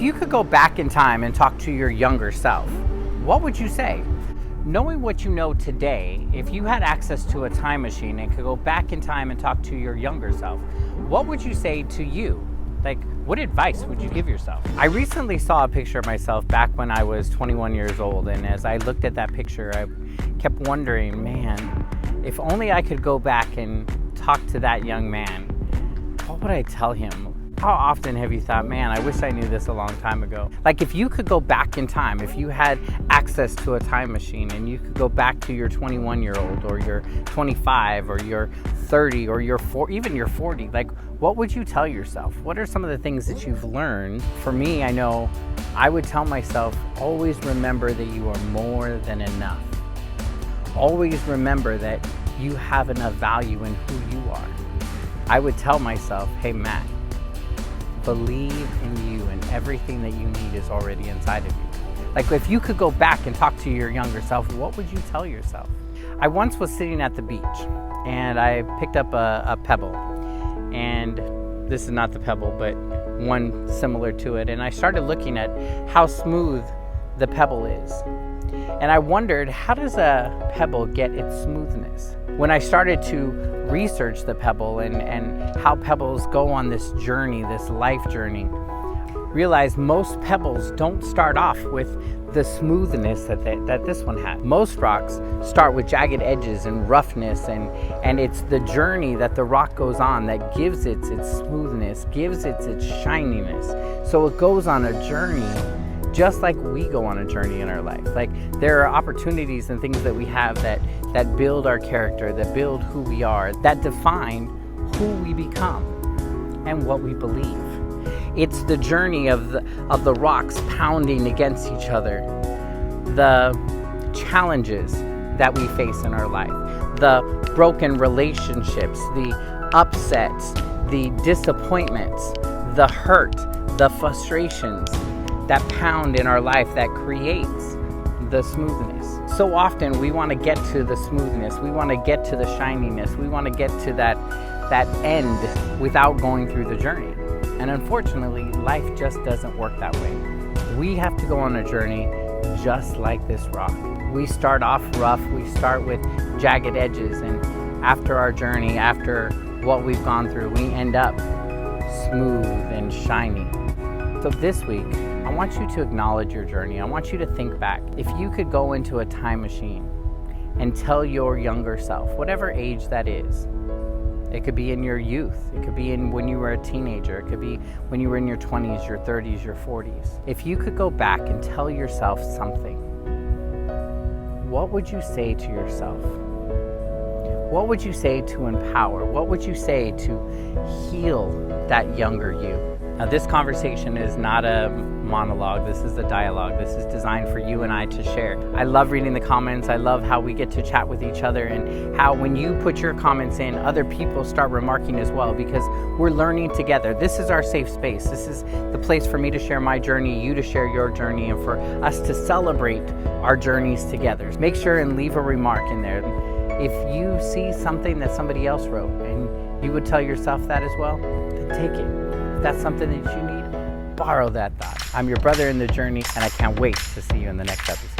If you could go back in time and talk to your younger self, what would you say? Knowing what you know today, if you had access to a time machine and could go back in time and talk to your younger self, what would you say to you? Like, what advice would you give yourself? I recently saw a picture of myself back when I was 21 years old, and as I looked at that picture, I kept wondering, man, if only I could go back and talk to that young man, what would I tell him? How often have you thought, man, I wish I knew this a long time ago? Like, if you could go back in time, if you had access to a time machine and you could go back to your 21-year-old or your 25 or your 30 or your even your 40, like, what would you tell yourself? What are some of the things that you've learned? For me, I know I would tell myself, always remember that you are more than enough. Always remember that you have enough value in who you are. I would tell myself, hey, Matt, believe in you, and everything that you need is already inside of you. Like, if you could go back and talk to your younger self, what would you tell yourself? I once was sitting at the beach and I picked up a pebble, and this is not the pebble, but one similar to it. And I started looking at how smooth the pebble is. And I wondered, how does a pebble get its smoothness? When I started to research the pebble and how pebbles go on this journey, this life journey, realized most pebbles don't start off with the smoothness that this one had. Most rocks start with jagged edges and roughness, and it's the journey that the rock goes on that gives it its smoothness, gives it its shininess. So it goes on a journey just like we go on a journey in our life. Like, there are opportunities and things that we have that build our character, that build who we are, that define who we become and what we believe. It's the journey of the rocks pounding against each other, the challenges that we face in our life, the broken relationships, the upsets, the disappointments, the hurt, the frustrations that pound in our life that creates the smoothness. So often we want to get to the smoothness, we want to get to the shininess, we want to get to that end without going through the journey. And unfortunately, life just doesn't work that way. We have to go on a journey just like this rock. We start off rough, we start with jagged edges, and after our journey, after what we've gone through, we end up smooth and shiny. So this week, I want you to acknowledge your journey. I want you to think back. If you could go into a time machine and tell your younger self, whatever age that is, it could be in your youth, it could be in when you were a teenager, it could be when you were in your 20s, your 30s, your 40s. If you could go back and tell yourself something, what would you say to yourself? What would you say to empower? What would you say to heal that younger you? Now, this conversation is not a monologue. This is a dialogue. This is designed for you and I to share. I love reading the comments. I love how we get to chat with each other, and how when you put your comments in, other people start remarking as well, because we're learning together. This is our safe space. This is the place for me to share my journey, you to share your journey, and for us to celebrate our journeys together. Make sure and leave a remark in there. If you see something that somebody else wrote and you would tell yourself that as well, then take it. If that's something that you need, borrow that thought. I'm your brother in the journey, and I can't wait to see you in the next episode.